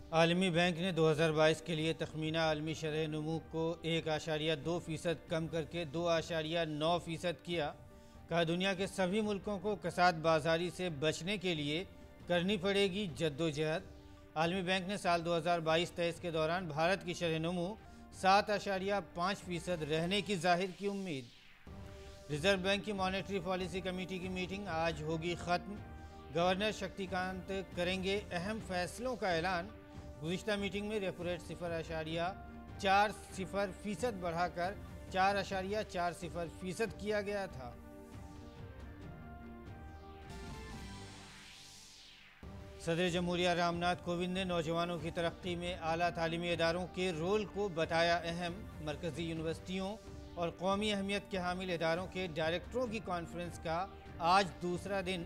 आलमी बैंक ने 2022 के लिए तखमीना आलमी शरह नमू को 1.2% कम करके 2.9% किया। कहा, दुनिया के सभी मुल्कों को कसाद बाजारी से बचने के लिए करनी पड़ेगी जद्दोजहद। आलमी बैंक ने साल 2022-23 के दौरान भारत की शरह नमू 7.5% रहने की जाहिर की उम्मीद। रिजर्व बैंक की मॉनेटरी पॉलिसी कमेटी की मीटिंग आज होगी ख़त्म। गवर्नर शक्तिकांत करेंगे अहम फैसलों का ऐलान। गुज़िश्ता मीटिंग में रेपो रेट 0.40% बढ़ाकर 4.40% किया गया था। सदर जमहूरिया रामनाथ कोविंद ने नौजवानों की तरक्की में आला तालीमी इदारों के रोल को बताया अहम। मरकज़ी यूनिवर्सिटियों और कौमी अहमियत के हामिल इदारों के डायरेक्टरों की कॉन्फ्रेंस का आज दूसरा दिन।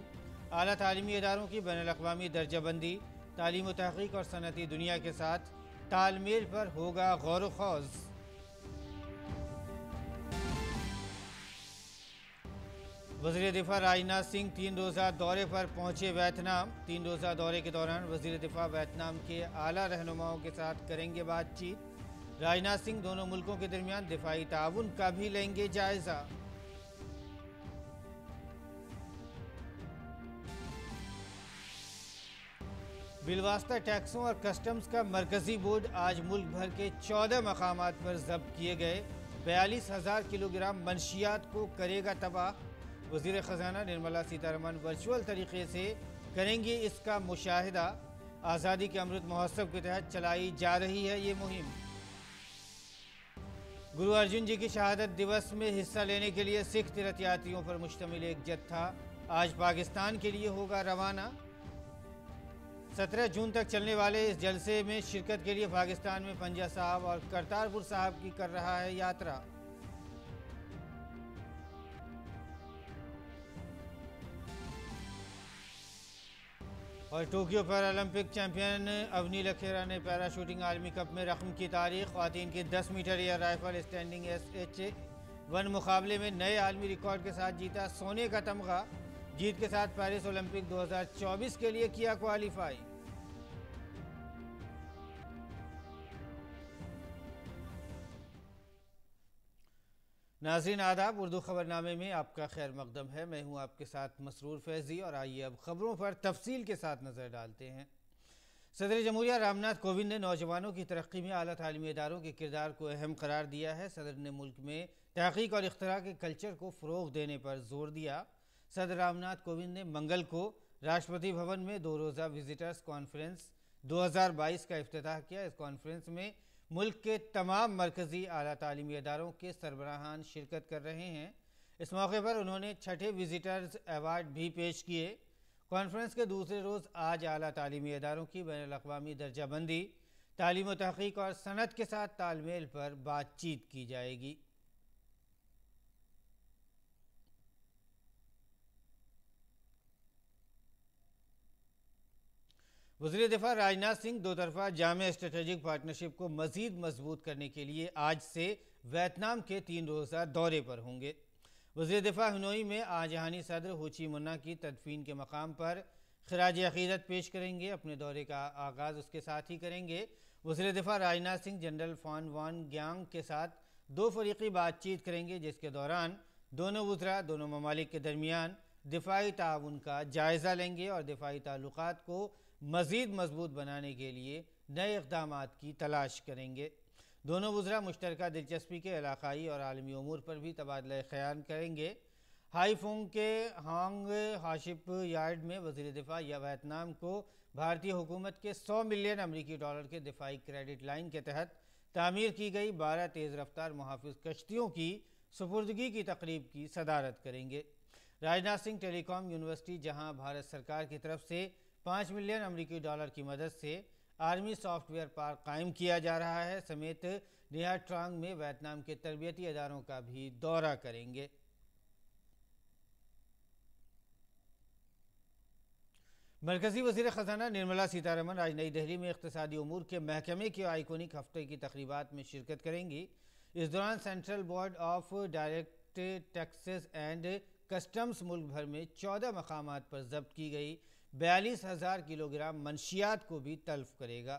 आला तालीमी इदारों की बैनुल-अक़वामी दर्जाबंदी, तालीम व तहक़ीक़ और सनअती दुनिया के साथ तालमेल पर होगा गौर व ख़ौज़। वज़ीर दिफ़ा राजनाथ सिंह 3 रोज़ा दौरे पर पहुँचे वियतनाम। 3 रोज़ा दौरे के दौरान वज़ीर दिफ़ा वियतनाम के आला रहनुमाओं के साथ करेंगे बातचीत। राजनाथ सिंह दोनों मुल्कों के दरमियान दिफ़ाई ताउन का भी लेंगे जायज़ा। बिलवास्ता टैक्सों और कस्टम्स का मरकज़ी बोर्ड आज मुल्क भर के 14 मकामात पर जब्त किए गए 42,000 किलोग्राम मनशियात को करेगा तबाह। वज़ीर ख़जाना निर्मला सीतारमन वर्चुअल तरीके से करेंगी इसका मुशाहिदा। आज़ादी के अमृत महोत्सव के तहत चलाई जा रही है ये मुहिम। गुरु अर्जुन जी की शहादत दिवस में हिस्सा लेने के लिए सिख तीर्थयात्रियों पर मुश्तमिल एक जत्था आज पाकिस्तान के लिए होगा रवाना। 17 जून तक चलने वाले इस जलसे में शिरकत के लिए पाकिस्तान में पंजा साहब और करतारपुर साहब की कर रहा है यात्रा। और Tokyo Paralympic champion Avani Lekhara ने पैराशूटिंग आलमी कप में रकम की तारीख। ख़वातीन के 10 metre air rifle standing SH-1 मुकाबले में नए आलमी रिकॉर्ड के साथ जीता सोने का तमगा। जीत के साथ पेरिस ओलंपिक 2024 के लिए किया क्वालिफाई। नाज़रीन आदाब, उर्दू खबरनामे में आपका खैर मकदम है। मैं हूं आपके साथ मसरूर फैज़ी और आइए अब खबरों पर तफसील के साथ नज़र डालते हैं। सदर जमहूरिया रामनाथ कोविंद ने नौजवानों की तरक्की में आला तालीमी इदारों के किरदार को अहम करार दिया है। सदर ने मुल्क में तहक़ीक़ और इख्तिरा के कल्चर को फ़रोग़ देने पर जोर दिया। सदर रामनाथ कोविंद ने मंगल को राष्ट्रपति भवन में 2 रोज़ा विजिटर्स कॉन्फ्रेंस 2022 का इफ्तिताह किया। इस कॉन्फ्रेंस में मुल्क के तमाम मरकज़ी आला तालीमी इदारों के सरबराहान शिरकत कर रहे हैं। इस मौके पर उन्होंने 6ठे विजिटर्स अवार्ड भी पेश किए। कॉन्फ्रेंस के दूसरे रोज़ आज आला तालीमी इदारों की बैनुल-अक़वामी दर्जाबंदी, तालीम व तहक़ीक़ और सनअत के साथ तालमेल पर बातचीत की जाएगी। वज़ीर दिफ़ा राजनाथ सिंह दो तरफ़ा जामे स्ट्रेटेजिक पार्टनरशिप को मज़ीद मजबूत करने के लिए आज से वियतनाम के 3 रोज़ा दौरे पर होंगे। वज़ीर दिफ़ा हनोई में आजहानी सदर हो ची मिन्ह की तदफ़ीन के मकाम पर खिराज अक़ीदत पेश करेंगे। अपने दौरे का आगाज़ उसके साथ ही करेंगे। वज़ीर दिफ़ा राजनाथ सिंह जनरल फ़ॉन वान ग्यांग के साथ 2 फ़रीक़ी बातचीत करेंगे, जिसके दौरान दोनों वज़रा दोनों ममालिक के दरमियान दिफ़ाई ताउन का जायज़ा लेंगे और दिफ़ाई ताल्लुक़ात को मज़ीद मजबूत बनाने के लिए नए इक़दामात की तलाश करेंगे। दोनों वज़रा मुश्तरका दिलचस्पी के इलाक़ाई और आलमी उमूर पर भी तबादला ख़याल करेंगे। हाईफोंग के हांग हाशिप यार्ड में वज़ीर दिफ़ा या वियतनाम को भारतीय हुकूमत के 100 मिलियन अमरीकी डॉलर के दिफ़ाई क्रेडिट लाइन के तहत तामीर की गई 12 तेज़ रफ्तार मुहाफ़िज़ कश्तियों की सुपुर्दगी की तकरीब की सदारत करेंगे। राजनाथ सिंह टेलीकॉम यूनिवर्सिटी, जहाँ भारत सरकार की तरफ से 5 मिलियन अमरीकी डॉलर की मदद से आर्मी सॉफ्टवेयर पार्क कायम किया जा रहा है, समेत निहा ट्रांग में वियतनाम के तरबियती इदारों का भी दौरा करेंगे। मरकज़ी वज़ीर ख़जाना निर्मला सीतारमन आज नई दिल्ली में इक़्तिसादी उमूर के महकमे के आइकॉनिक हफ्ते की तक़रीबात में शिरकत करेंगी। इस दौरान central board of direct taxes and customs मुल्क भर में 14 मकामात पर जब्त की गई 42,000 किलोग्राम मनशियात को भी तल्फ करेगा,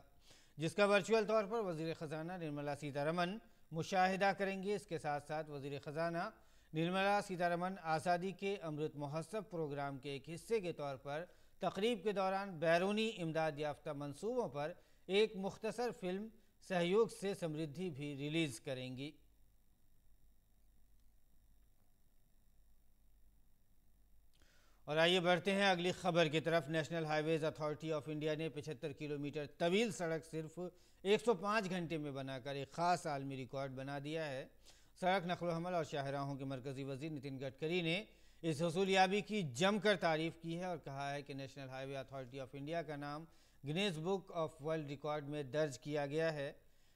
जिसका वर्चुअल तौर पर वज़ीर ख़जाना निर्मला सीतारमन मुशाहिदा करेंगे। इसके साथ साथ वज़ीर ख़जाना निर्मला सीतारमन आज़ादी के अमृत महोत्सव प्रोग्राम के एक हिस्से के तौर पर तकरीब के दौरान बैरूनी इमदाद याफ्ता मंसूबों पर एक मुख्तसर फिल्म सहयोग से समृद्धि भी रिलीज़ करेंगी। और आइए बढ़ते हैं अगली खबर की तरफ। National highways authority of India ने 75 किलोमीटर तवील सड़क सिर्फ 105 घंटे में बनाकर एक ख़ास आलमी रिकॉर्ड बना दिया है। सड़क नकल व हमल और शाहराहों के मरकज़ी वज़ीर नितिन गडकरी ने इस हसूलियाबी की जमकर तारीफ़ की है और कहा है कि national highway authority of India का नाम Guinness book of world record में दर्ज किया गया है।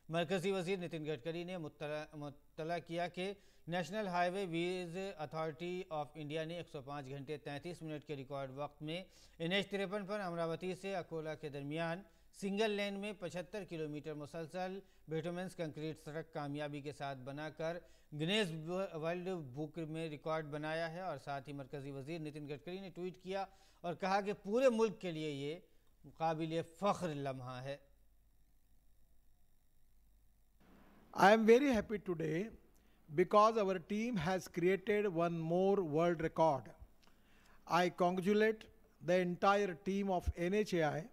मरकज़ी वज़ीर नितिन गडकरी ने मुत्तला किया कि नेशनल हाईवे वीज अथॉरिटी ऑफ इंडिया ने 105 घंटे 33 मिनट के रिकॉर्ड वक्त में NH-53 पर अमरावती से अकोला के दरमियान सिंगल लेन में 75 किलोमीटर मुसलसल बिटुमेंस कंक्रीट सड़क कामयाबी के साथ बनाकर गिनीज वर्ल्ड बुक में रिकॉर्ड बनाया है। और साथ ही मरकज़ी वज़ीर नितिन गडकरी ने ट्वीट किया और कहा कि पूरे मुल्क के लिए ये काबिल फ़ख्र लम्हा है। I am very happy today because our team has created one more world record. I congratulate the entire team of NHAI,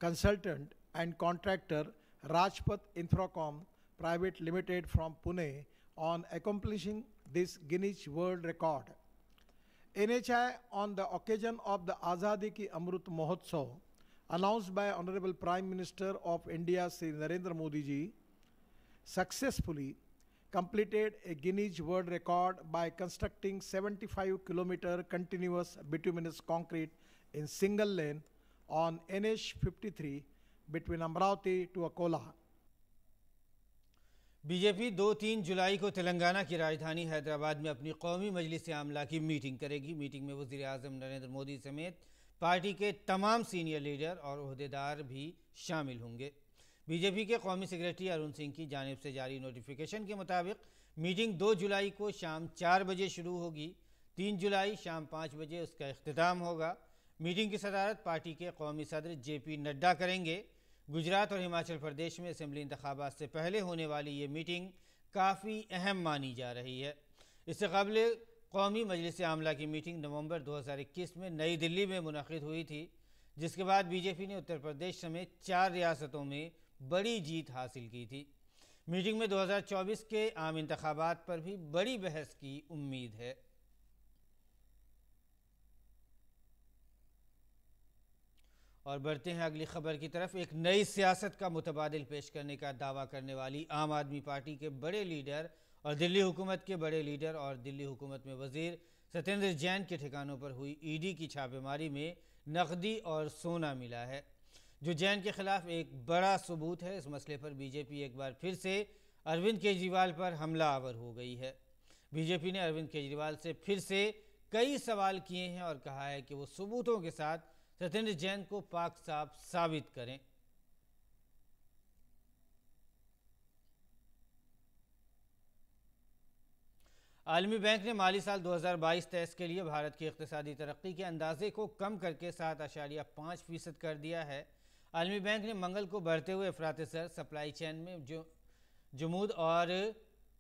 consultant and contractor Rajpath Infracom Private Limited from Pune on accomplishing this Guinness World Record. NHAI on the occasion of the Azadi Ki Amrut Mahotsav announced by Honorable Prime Minister of India Shri Narendra Modi ji successfully completed a Guinness World Record by constructing 75-kilometer continuous bituminous concrete in single lane on NH-53 between Amravati to Akola. BJP 2-3 जुलाई को तेलंगाना की राजधानी हैदराबाद में अपनी कौमी मजलिस आमला की meeting करेगी। Meeting में वज़ीर आज़म नरेंद्र मोदी समेत पार्टी के तमाम सीनियर लीडर और ओहदेदार भी शामिल होंगे। बीजेपी के कौमी सेक्रेटरी अरुण सिंह की जानिब से जारी नोटिफिकेशन के मुताबिक मीटिंग 2 जुलाई को शाम 4 बजे शुरू होगी। 3 जुलाई शाम 5 बजे उसका इख्तिताम होगा। मीटिंग की सदारत पार्टी के कौमी सदर JP नड्डा करेंगे। गुजरात और हिमाचल प्रदेश में असेंबली इंतखाबात से पहले होने वाली ये मीटिंग काफ़ी अहम मानी जा रही है। इससे कबल कौमी मजलिस आमला की मीटिंग नवंबर 2021 में नई दिल्ली में मुनक़िद हुई थी, जिसके बाद बीजेपी ने उत्तर प्रदेश समेत 4 रियासतों में बड़ी जीत हासिल की थी। मीटिंग में 2024 के आम इंतखाबात पर भी बड़ी बहस की उम्मीद है। और बढ़ते हैं अगली खबर की तरफ। एक नई सियासत का मुतबादिल पेश करने का दावा करने वाली आम आदमी पार्टी के बड़े लीडर और दिल्ली हुकूमत के बड़े लीडर और दिल्ली हुकूमत में वज़ीर सत्येंद्र जैन के ठिकानों पर हुई ED की छापेमारी में नकदी और सोना मिला है, जो जैन के खिलाफ एक बड़ा सबूत है। इस मसले पर बीजेपी एक बार फिर से अरविंद केजरीवाल पर हमला आवर हो गई है। बीजेपी ने अरविंद केजरीवाल से फिर से कई सवाल किए हैं और कहा है कि वो सबूतों के साथ सत्येंद्र जैन को पाक साफ साबित करें। आलमी बैंक ने माली साल 2022-23 के लिए भारत की इक़्तिसादी तरक्की के अंदाजे को कम करके 7.5% कर दिया है। आलमी बैंक ने मंगल को बढ़ते हुए अफरात सर सप्लाई चेन में जमूद और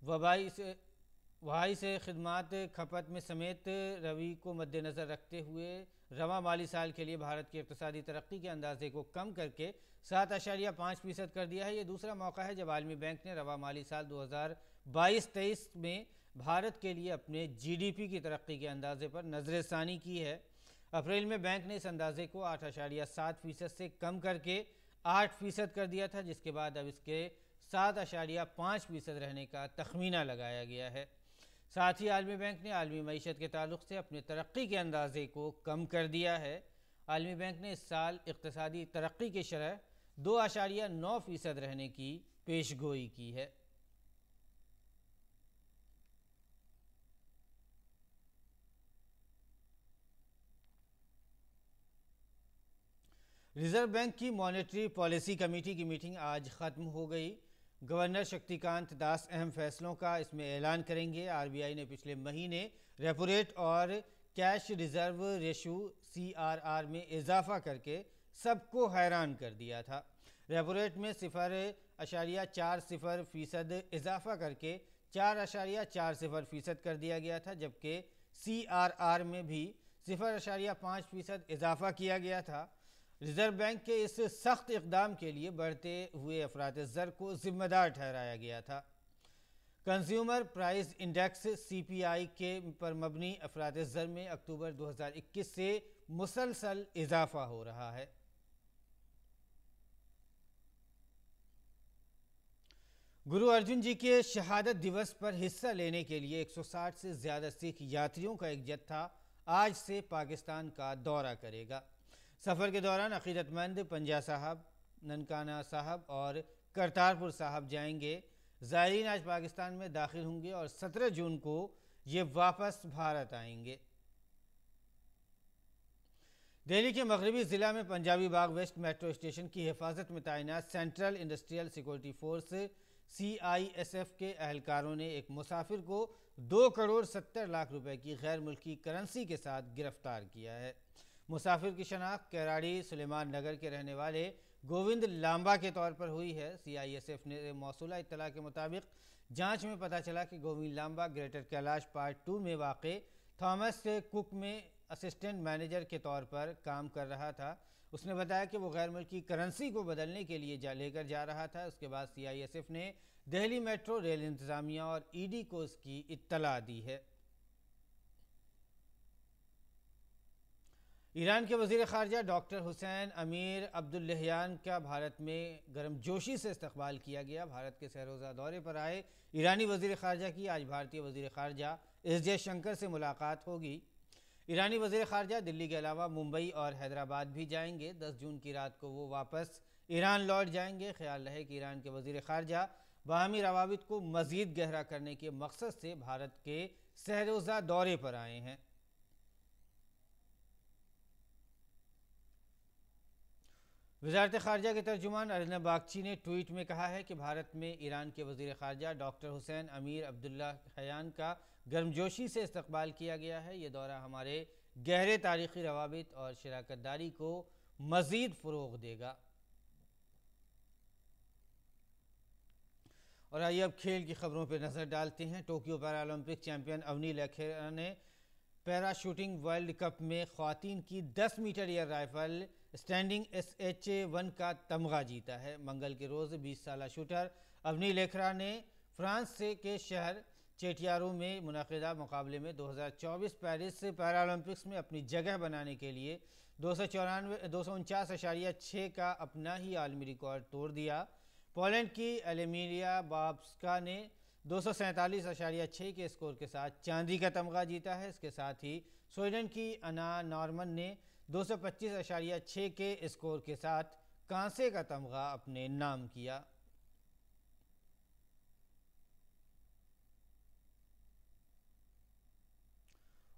वहाई से खिदमात खपत में समेत रवि को मद्देनज़र रखते हुए रवा माली साल के लिए भारत की इक़्तिसादी तरक्की के अंदाजे को कम करके 7.5% कर दिया है। ये दूसरा मौका है जब आलमी बैंक ने रवा माली साल 2022-23 में भारत के लिए अपने GDP की तरक्की के अंदाजे पर नज़रसानी की है। अप्रैल में बैंक ने इस अंदाजे को 8.7% से कम करके 8% कर दिया था, जिसके बाद अब इसके 7.5% रहने का तखमीना लगाया गया है। साथ ही आलमी बैंक ने आलमी मईशत के ताल्लुक़ से अपने तरक्की के अंदाजे को कम कर दिया है। आलमी बैंक ने इस साल इक़्तिसादी तरक्की की शरह 2.9% रहने की पेशगोई की है। रिजर्व बैंक की मॉनेटरी पॉलिसी कमेटी की मीटिंग आज ख़त्म हो गई। गवर्नर शक्तिकांत दास अहम फैसलों का इसमें ऐलान करेंगे। आरबीआई ने पिछले महीने रेपो रेट और कैश रिजर्व रेशो CRR में इजाफा करके सबको हैरान कर दिया था। रेपो रेट में 0.40% इजाफा करके 4.40% कर दिया गया था, जबकि CRR में भी 0.5% इजाफा किया गया था। रिजर्व बैंक के इस सख्त इकदाम के लिए बढ़ते हुए अफरात-ए-ज़र को जिम्मेदार ठहराया गया था। कंज्यूमर प्राइस इंडेक्स CPI के पर मबनी अफरात-ए-ज़र में अक्टूबर 2021 से मुसलसल इजाफा हो रहा है। गुरु अर्जुन जी के शहादत दिवस पर हिस्सा लेने के लिए 160 से ज़्यादा सिख यात्रियों का एक जत्था आज से पाकिस्तान का दौरा करेगा। सफ़र के दौरान अक़ीदतमंद पंजा साहब, ननकाना साहब और करतारपुर साहब जाएंगे। ज़ायरीन आज पाकिस्तान में दाखिल होंगे और 17 जून को ये वापस भारत आएंगे। दिल्ली के मगरबी ज़िला में पंजाबी बाग वेस्ट मेट्रो स्टेशन की हिफाजत में तैनात central industrial security force CISF के अहलकारों ने एक मुसाफिर को 2 करोड़ 70 लाख रुपए की गैर मुल्की करेंसी के साथ गिरफ्तार किया है। मुसाफिर की शनाख्त केराड़ी सुलेमान नगर के रहने वाले गोविंद लांबा के तौर पर हुई है। CISF ने मौसूला इत्तला के मुताबिक जांच में पता चला कि गोविंद लांबा ग्रेटर कैलाश पार्ट 2 में वाक़े थॉमस कुक में असिस्टेंट मैनेजर के तौर पर काम कर रहा था। उसने बताया कि वो गैर मुल्की करेंसी को बदलने के लिए लेकर जा रहा था। उसके बाद CISF ने दिल्ली मेट्रो रेल इंतज़ामिया और ED को इसकी इत्तला दी है। ईरान के वज़ीर ख़ारजा डॉक्टर हुसैन अमीर अब्दुल्लाहियान का भारत में गर्मजोशी से इस्तकबाल किया गया। भारत के सहरोज़ा दौरे पर आए ईरानी वज़ीर ख़ारजा की आज भारतीय वज़ीर ख़ारजा S जयशंकर से मुलाकात होगी। ईरानी वज़ीर ख़ारजा दिल्ली के अलावा मुंबई और हैदराबाद भी जाएंगे। 10 जून की रात को वो वापस ईरान लौट जाएंगे। ख्याल रहे कि ईरान के वज़ीर ख़ारजा बाहमी रवाबित को मज़ीद गहरा करने के मकसद से भारत के सहरोज़ा दौरे पर आए हैं। वज़ारत ख़ारजा के तर्जुमान अरनब बागची ने ट्वीट में कहा है कि भारत में ईरान के वज़ीर ख़ारजा डॉक्टर हुसैन अमीर अब्दुल्लाहियान का गर्मजोशी से इस्तकबाल किया गया है। ये दौरा हमारे गहरे तारीख़ी रवाबित और शराकतदारी को मज़ीद फ़रोग़ देगा। और आइए अब खेल की खबरों पर नज़र डालते हैं। टोक्यो पैरालंपिक चैंपियन अवनी लेखेरा ने पैराशूटिंग वर्ल्ड कप में ख़वातीन की 10 metre air rifle standing SH1 का तमगा जीता है। मंगल के रोज़ 20 साला शूटर अवनी लेखेरा ने फ्रांस के शहर चेटियारो में मुनक़िदा मुकाबले में 2024 पेरिस पैरालंपिक्स में अपनी जगह बनाने के लिए 249.6 का अपना ही आलमी रिकॉर्ड तोड़ दिया। पोलैंड की एलेमिलिया बाब्स्का ने 247.6 के स्कोर के साथ चांदी का तमगा जीता है। इसके साथ ही स्वीडन की अना नॉर्मन ने 225.6 के स्कोर के साथ कांसे का तमगा अपने नाम किया।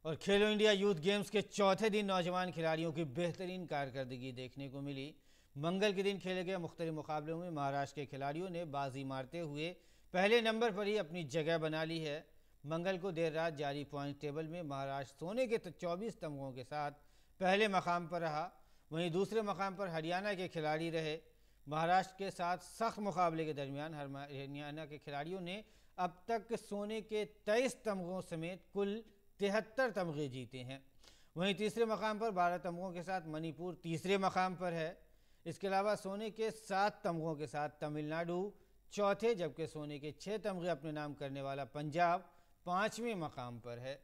और खेलो इंडिया यूथ गेम्स के चौथे दिन नौजवान खिलाड़ियों की बेहतरीन कारकर्दगी देखने को मिली। मंगल के दिन खेले गए मुख्तलिफ मुकाबलों में महाराष्ट्र के खिलाड़ियों ने बाजी मारते हुए पहले नंबर पर ही अपनी जगह बना ली है। मंगल को देर रात जारी पॉइंट टेबल में महाराष्ट्र सोने के 24 तमगों के साथ पहले मकाम पर रहा। वहीं दूसरे मकाम पर हरियाणा के खिलाड़ी रहे। महाराष्ट्र के साथ सख्त मुकाबले के दरमियान हरियाणा के खिलाड़ियों ने अब तक सोने के 23 तमगों समेत कुल 73 तमगे जीते हैं। वहीं तीसरे मकाम पर 12 तमगों के साथ मणिपुर तीसरे मकाम पर है। इसके अलावा सोने के 7 तमगों के साथ तमिलनाडु चौथे, जबकि सोने के 6 तमगे अपने नाम करने वाला पंजाब 5वें मकाम पर है।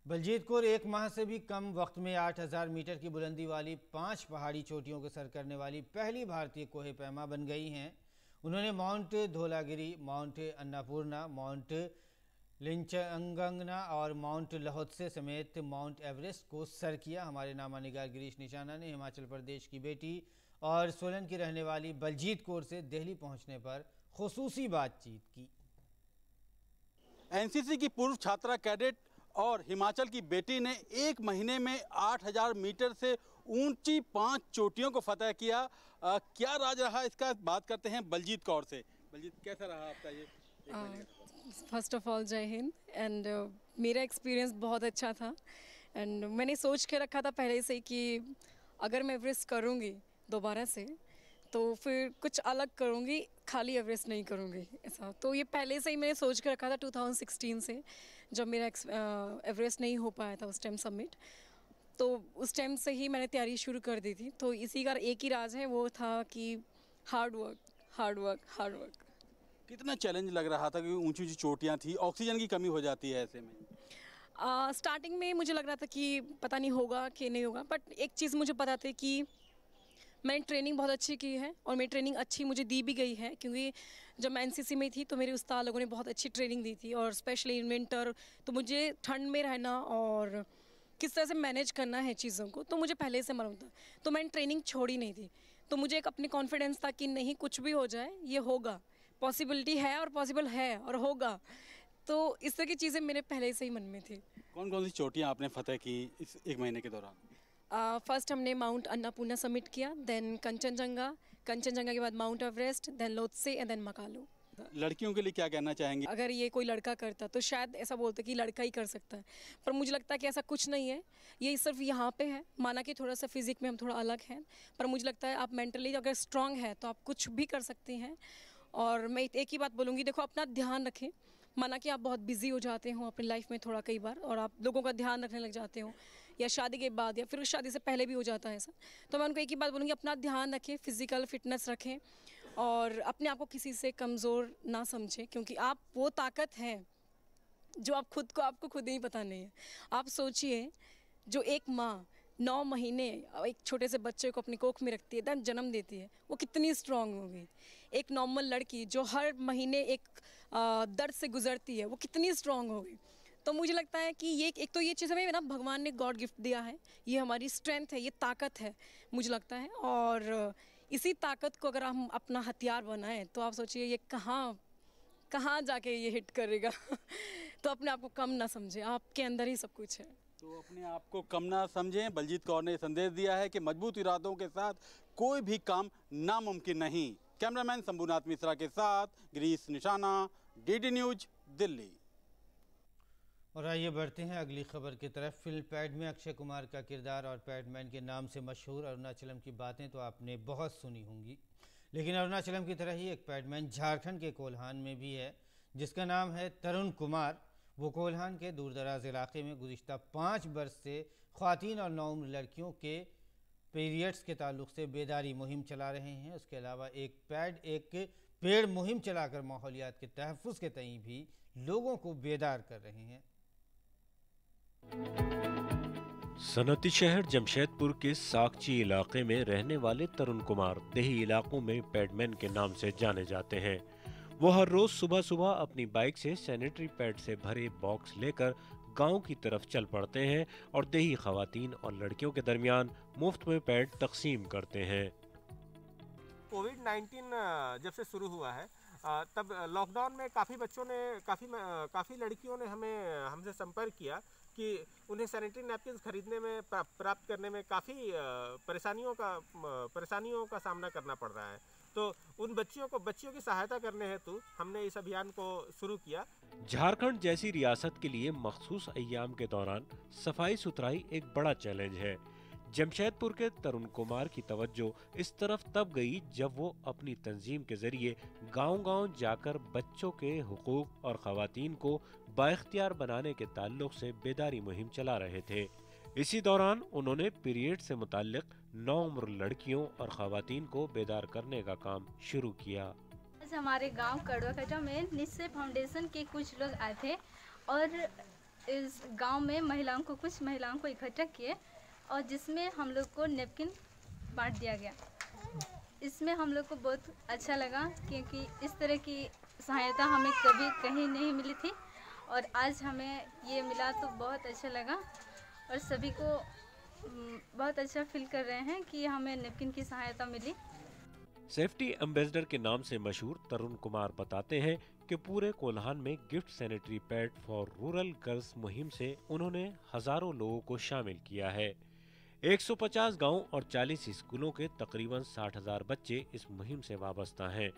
बलजीत कौर एक माह से भी कम वक्त में 8000 मीटर की बुलंदी वाली 5 पहाड़ी चोटियों को सर करने वाली पहली भारतीय कोहे पैमा बन गई हैं। उन्होंने mount Dhaulagiri, mount Annapurna, mount लिंचंगना और माउंट लहोत्से समेत माउंट एवरेस्ट को सर किया। हमारे नामानिगार गिरीश निशाना ने हिमाचल प्रदेश की बेटी और सोलन की रहने वाली बलजीत कौर से दिल्ली पहुंचने पर खुसूसी बातचीत की। एनसीसी की पूर्व छात्रा कैडेट और हिमाचल की बेटी ने 1 महीने में 8000 मीटर से ऊंची 5 चोटियों को फतह किया। क्या राज रहा इसका, बात करते हैं बलजीत कौर से। बलजीत, कैसा रहा आपका ये 1 महीने का? फर्स्ट ऑफ ऑल जय हिंद। एंड मेरा एक्सपीरियंस बहुत अच्छा था। एंड मैंने सोच के रखा था पहले से कि अगर मैं एवरेस्ट करूँगी दोबारा से तो फिर कुछ अलग करूँगी, खाली एवरेस्ट नहीं करूँगी ऐसा। तो ये पहले से ही मैंने सोच के रखा था 2016 से, जब मेरा एवरेस्ट नहीं हो पाया था उस टाइम सबमिट। तो उस टाइम से ही मैंने तैयारी शुरू कर दी थी। तो इसी का एक ही राज है, वो था कि hard work, hard work, hard work. कितना चैलेंज लग रहा था, क्योंकि ऊंची ऊंची चोटियां थी, ऑक्सीजन की कमी हो जाती है ऐसे में? स्टार्टिंग में मुझे लग रहा था कि पता नहीं होगा कि नहीं होगा, बट एक चीज़ मुझे पता थी कि मैंने ट्रेनिंग बहुत अच्छी की है और मेरी ट्रेनिंग अच्छी मुझे दी भी गई है। क्योंकि जब मैं एनसीसी में थी तो मेरे उस्ताद लोगों ने बहुत अच्छी ट्रेनिंग दी थी, और स्पेशली इन विंटर तो मुझे ठंड में रहना और किस तरह से मैनेज करना है चीज़ों को तो मुझे पहले से मालूम था। तो मैंने ट्रेनिंग छोड़ी नहीं थी। तो मुझे एक अपनी कॉन्फिडेंस था कि नहीं, कुछ भी हो जाए ये होगा, पॉसिबिलिटी है और पॉसिबल है और होगा। तो इस तरह की चीज़ें मेरे पहले से ही मन में थी। कौन कौन सी चोटियां आपने फतह की इस 1 महीने के दौरान? फर्स्ट हमने माउंट अन्नपूर्णा सबमिट किया, देन कंचनजंगा, कंचनजंगा के बाद mount Everest, then Lhotse and then Makalu. लड़कियों के लिए क्या कहना चाहेंगे? अगर ये कोई लड़का करता तो शायद ऐसा बोलते कि लड़का ही कर सकता है, पर मुझे लगता है कि ऐसा कुछ नहीं है। ये सिर्फ यहाँ पे है, माना कि थोड़ा सा फिजिक में हम थोड़ा अलग हैं, पर मुझे लगता है आप मेंटली अगर स्ट्रांग है तो आप कुछ भी कर सकती हैं। और मैं एक ही बात बोलूँगी, देखो अपना ध्यान रखें। माना कि आप बहुत बिजी हो जाते हो अपनी लाइफ में थोड़ा कई बार, और आप लोगों का ध्यान रखने लग जाते हो, या शादी के बाद या फिर शादी से पहले भी हो जाता है ऐसा। तो मैं उनको एक ही बात बोलूँगी, अपना ध्यान रखें, फिजिकल फिटनेस रखें और अपने आप को किसी से कमज़ोर ना समझें, क्योंकि आप वो ताकत हैं जो आप खुद को, आपको खुद ही पता नहीं है। आप सोचिए, जो एक माँ 9 महीने एक छोटे से बच्चे को अपनी कोख में रखती है, देन जन्म देती है, वो कितनी स्ट्रांग होगी। एक नॉर्मल लड़की जो हर महीने एक दर्द से गुजरती है, वो कितनी स्ट्रांग होगी। तो मुझे लगता है कि ये एक तो ये चीज़ हमें ना भगवान ने गॉड गिफ्ट दिया है, ये हमारी स्ट्रेंथ है, ये ताकत है मुझे लगता है। और इसी ताकत को अगर हम अपना हथियार बनाएं तो आप सोचिए ये कहाँ जाके ये हिट करेगा। तो अपने आप को कम ना समझें, आपके अंदर ही सब कुछ है। तो अपने आप को कम ना समझें। बलजीत कौर ने संदेश दिया है कि मजबूत इरादों के साथ कोई भी काम नामुमकिन नहीं। कैमरामैन शंभुनाथ मिश्रा के साथ गिरीश निशाना, डीडी न्यूज, दिल्ली। और आइए बढ़ते हैं अगली खबर की तरफ। फिल्म पैड में अक्षय कुमार का किरदार और पैडमैन के नाम से मशहूर अरुणाचलम की बातें तो आपने बहुत सुनी होंगी, लेकिन अरुणाचलम की तरह ही एक पैडमैन झारखंड के कोल्हान में भी है, जिसका नाम है तरुण कुमार। वो कोल्हान के दूरदराज इलाके में गुज़िश्ता 5 वर्ष से ख़्वातीन और नौउम्र लड़कियों के पीरियड्स के ताल्लुक से बेदारी मुहिम चला रहे हैं। उसके अलावा एक पेड़ मुहिम चलाकर माहौलियात के तहफ़्फ़ुज़ के तईं भी लोगों को बेदार कर रहे हैं। सनती शहर जमशेदपुर के साकची इलाके में रहने वाले तरुण कुमार देही इलाकों में पैडमैन के नाम से जाने जाते हैं। वो हर रोज सुबह सुबह अपनी बाइक से सैनिटरी पैड से भरे बॉक्स लेकर गांव की तरफ चल पड़ते हैं और देही खवातीन और लड़कियों के दरमियान मुफ्त में पैड तकसीम करते हैं। कोविड-19 जब से शुरू हुआ है तब लॉकडाउन में काफ़ी बच्चों ने काफ़ी लड़कियों ने हमसे संपर्क किया कि उन्हें सैनिटरी नैपकिन खरीदने में प्राप्त करने में काफ़ी परेशानियों का सामना करना पड़ रहा है। तो उन बच्चियों की सहायता करने हेतु हमने इस अभियान को शुरू किया। झारखंड जैसी रियासत के लिए मखसूस अय्याम के दौरान सफाई सुथराई एक बड़ा चैलेंज है। जमशेदपुर के तरुण कुमार की तवज्जो इस तरफ तब गई जब वो अपनी तंजीम के जरिए गांव-गांव जाकर बच्चों के हुकूक और खवातीन को बाइख्तियार बनाने के ताल्लुक से बेदारी मुहिम चला रहे थे। इसी दौरान उन्होंने पीरियड से मुताल्लिक 9 उम्र लड़कियों और खवातीन को बेदार करने का काम शुरू किया। आज हमारे गांव कड़वा कटा में निश्चय फाउंडेशन के कुछ लोग आए थे और इस गांव में कुछ महिलाओं को इकट्ठा किए और जिसमें हम लोग को नैपकिन बांट दिया गया। इसमें हम लोग को बहुत अच्छा लगा क्योंकि इस तरह की सहायता हमें कभी कहीं नहीं मिली थी और आज हमें ये मिला तो बहुत अच्छा लगा और सभी को बहुत अच्छा फील कर रहे हैं कि हमें नैपकिन की सहायता मिली। सेफ्टी एम्बेसडर के नाम से मशहूर तरुण कुमार बताते हैं कि पूरे कोल्हान में gift sanitary pad for rural girls मुहिम से उन्होंने हजारों लोगों को शामिल किया है। 150 गांव और 40 स्कूलों के तकरीबन 60,000 बच्चे इस मुहिम से वाबस्ता हैं।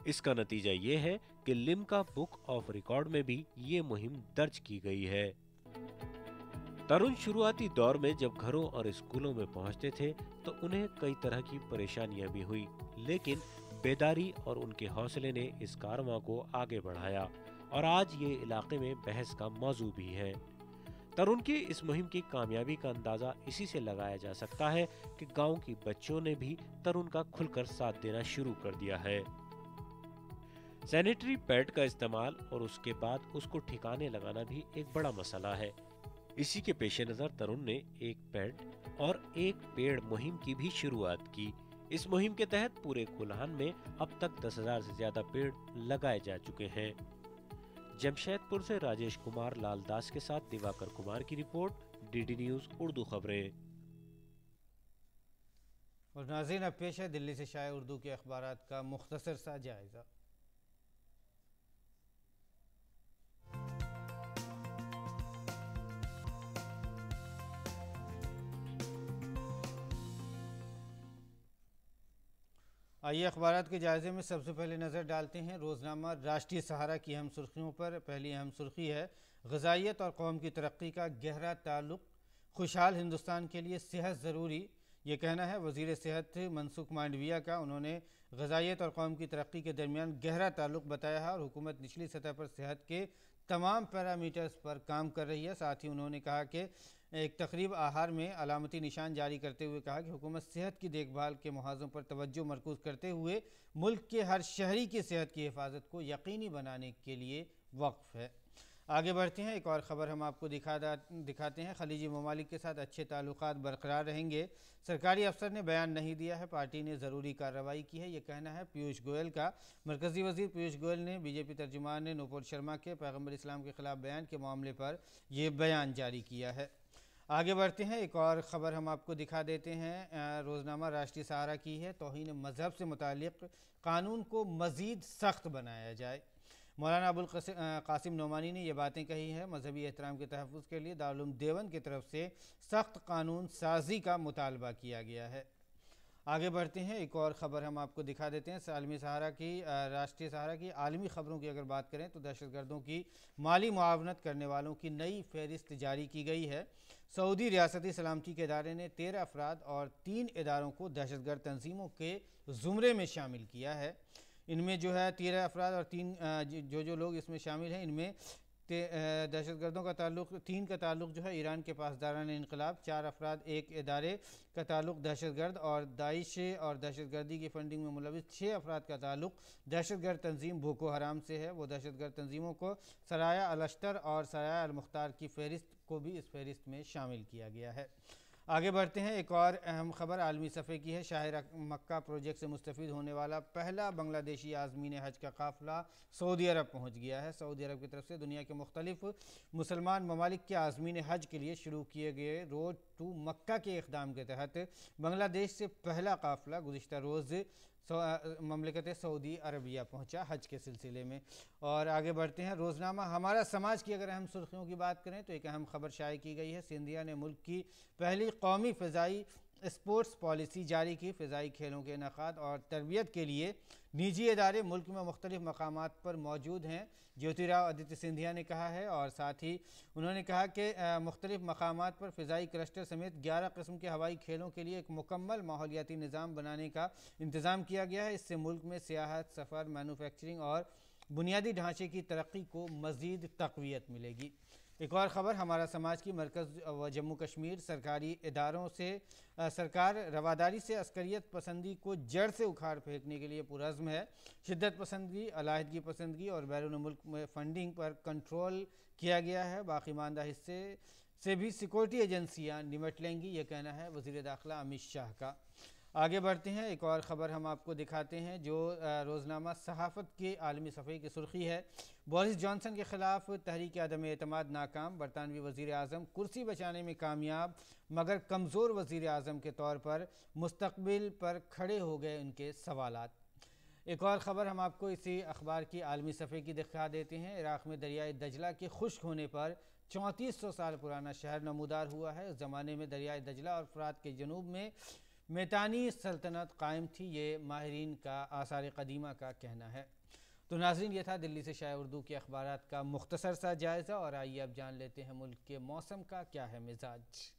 इसका नतीजा ये है कि लिम्का बुक ऑफ रिकॉर्ड में भी ये मुहिम दर्ज की गई है। तरुण शुरुआती दौर में जब घरों और स्कूलों में पहुंचते थे तो उन्हें कई तरह की परेशानियां भी हुई, लेकिन बेदारी और उनके हौसले ने इस कारवां को आगे बढ़ाया और आज ये इलाके में बहस का मौजू भी है। तरुण की इस मुहिम की कामयाबी का अंदाजा इसी से लगाया जा सकता है कि गांव की बच्चों ने भी तरुण का खुलकर साथ देना शुरू कर दिया है। सैनिटरी पैड का इस्तेमाल और उसके बाद उसको ठिकाने लगाना भी एक बड़ा मसला है। इसी के पेश नजर तरुण ने एक पैड और एक पेड़ मुहिम की भी शुरुआत की। इस मुहिम के तहत पूरे कोल्हान में अब तक 10,000 से ज्यादा पेड़ लगाए जा चुके हैं। जमशेदपुर से राजेश कुमार लालदास के साथ दिवाकर कुमार की रिपोर्ट, डीडी न्यूज उर्दू खबरें। और नाज़रीन, अब पेश है दिल्ली से शाये उर्दू के अखबारात का मुख्तसर सा जायजा। आइए अखबारात के जायजे में सबसे पहले नज़र डालते हैं रोज़नामा राष्ट्रीय सहारा की अहम सुर्खियों पर। पहली अहम सुर्खी है, ग़िज़ाइयत और कौम की तरक्की का गहरा ताल्लुक़, खुशहाल हिंदुस्तान के लिए सेहत ज़रूरी। ये कहना है वज़ीर सेहत मनसुख मांडविया का। उन्होंने ग़िज़ाइयत और कौम की तरक्की के दरमियान गहरा ताल्लुक़ बताया है और हुकूमत निचली सतह पर सेहत के तमाम पैरामीटर्स पर काम कर रही है। साथ ही उन्होंने कहा कि एक तकरीब आहार में अलामती निशान जारी करते हुए कहा कि हुकूमत सेहत की देखभाल के मुहाज़ों पर तवज्जो मरकूज़ करते हुए मुल्क के हर शहरी की सेहत की हिफाजत को यकीनी बनाने के लिए वक्फ है। आगे बढ़ते हैं, एक और ख़बर हम आपको दिखाते हैं। खलीजी ममालिक के साथ अच्छे ताल्लुकात बरकरार रहेंगे। सरकारी अफसर ने बयान नहीं दिया है, पार्टी ने ज़रूरी कार्रवाई की है, ये कहना है पीयूष गोयल का। मरकज़ी वज़ीर पीयूष गोयल ने बीजेपी तर्जुमान ने नूपुर शर्मा के पैगम्बर इस्लाम के ख़िलाफ़ बयान के मामले पर यह बयान जारी किया है। आगे बढ़ते हैं, एक और ख़बर हम आपको दिखा देते हैं। रोज़नामा राष्ट्रीय सहारा की है, तौहीन मज़हब से मुताल्लिक़ कानून को मज़ीद सख्त बनाया जाए। मौलाना अबुल कासिम नोमानी ने ये बातें कही है। मजहबी एहतराम के तहफ़्फ़ुज़ के लिए दारुल उलूम देवबंद की तरफ से सख्त कानून साजी का मुतालबा किया गया है। आगे बढ़ते हैं, एक और ख़बर हम आपको दिखा देते हैं। राष्ट्रीय सहारा की आलमी ख़बरों की अगर बात करें तो दहशतगर्दों की माली मुआवनत करने वालों की नई फहरिस्त जारी की गई है। सऊदी रियासती सलामती के इदारे ने 13 अफराद और 3 इदारों को दहशतगर्द तंजीमों के ज़ुमरे में शामिल किया है। इनमें जो है 13 अफराद और 3 जो लोग इसमें शामिल हैं, इनमें दहशतगर्दों का ताल्लुक़ 3 का ताल्लुक़ जो है ईरान के पासदारान इनकलाब, 4 अफराद एक इदारे का ताल्लुक़ दहशतगर्द और दाइश और दहशतगर्दी की फंडिंग में मुलविस 6 अफराद का ताल्लुक़ दहशतगर्द तंजीम बोको हराम से है। वो दहशतगर्द तंजीमों को सराया अल अश्तर और सराया अल मुख्तार की फहरिस्त को भी इस फहरिस्त में शामिल किया गया है। आगे बढ़ते हैं, एक और अहम खबर आलमी सफ़े की है। शाहिर मक्का प्रोजेक्ट से मुस्तफ़ीद होने वाला पहला बांग्लादेशी आज़मीन हज का काफ़िला सऊदी अरब पहुँच गया है। सऊदी अरब की तरफ से दुनिया के मुख्तलिफ मुसलमान ममालिक के आज़मीन हज के लिए शुरू किए गए रोड टू मक्का के इक़दाम के तहत बांग्लादेश से पहला काफ़िला गुज़िश्ता रोज़ ममलिकत सऊदी अरबिया पहुँचा हज के सिलसिले में। और आगे बढ़ते हैं, रोज़नामा हमारा समाज की अगर अहम सुर्खियों की बात करें तो एक अहम खबर शाये की गई है। सिंधिया ने मुल्क की पहली कौमी फ़िज़ाई स्पोर्ट्स पॉलिसी जारी की। फ़िज़ाई खेलों के इनेकाद और तरबियत के लिए निजी इदारे मुल्क में मुख्तलिफ मकामात पर मौजूद हैं, ज्योतिराव आदित्य सिंधिया ने कहा है। और साथ ही उन्होंने कहा कि मुख्तलिफ मकामात पर फ़िज़ाई क्लस्टर समेत 11 किस्म के हवाई खेलों के लिए एक मुकम्मल माहौलियाती निज़ाम बनाने का इंतज़ाम किया गया है। इससे मुल्क में सियाहत, सफ़र, मैन्युफैक्चरिंग और बुनियादी ढांचे की तरक्की को मज़ीद तक़वियत मिलेगी। एक और ख़बर हमारा समाज की, मरकज़ व जम्मू कश्मीर सरकारी इदारों से सरकार रवादारी से अस्करियत पसंदी को जड़ से उखाड़ फेंकने के लिए पुरज़्म है। शिद्दत पसंदगी, अलाहिदगी पसंदगी और बैरून मुल्क में फ़ंडिंग पर कंट्रोल किया गया है। बाकी मानदा हिस्से से भी सिक्योरिटी एजेंसियाँ निमट लेंगी, ये कहना है वज़ीर दाखिला अमित शाह का। आगे बढ़ते हैं, एक और ख़बर हम आपको दिखाते हैं जो रोज़नामा सहाफ़त के आलमी सफ़े की सुर्खी है। बोरिस जॉनसन के ख़िलाफ़ तहरीक अदम एतमाद नाकाम, बरतानवी वज़ीर आज़म कुर्सी बचाने में कामयाब मगर कमज़ोर वज़ीर आज़म के तौर पर मुस्तक़बिल पर खड़े हो गए उनके सवालात। एक और ख़बर हम आपको इसी अखबार की आलमी सफ़े की दिखा देते हैं। इराक़ में दरियाए दजला के खुश्क होने पर 3400 साल पुराना शहर नमूदार हुआ है। उस ज़माने में दरियाए दजला और फ़ुरात के जनूब में मैतानी सल्तनत कायम थी, ये माहिरीन का आसार क़दीमा का कहना है। तो नाज़रीन, ये था दिल्ली से शाये उर्दू के अखबारात का मुख्तसर सा जायज़ा, और आइए अब जान लेते हैं मुल्क के मौसम का क्या है मिजाज।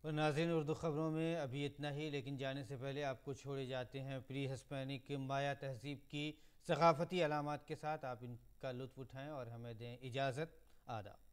और नाज़रीन, उर्दू ख़बरों में अभी इतना ही, लेकिन जाने से पहले आपको छोड़े जाते हैं प्री हिस्पैनिक माया तहज़ीब की सक़ाफ़ती अलामात के साथ। आप इनका लुत्फ़ उठाएँ और हमें दें इजाज़त। आदाब।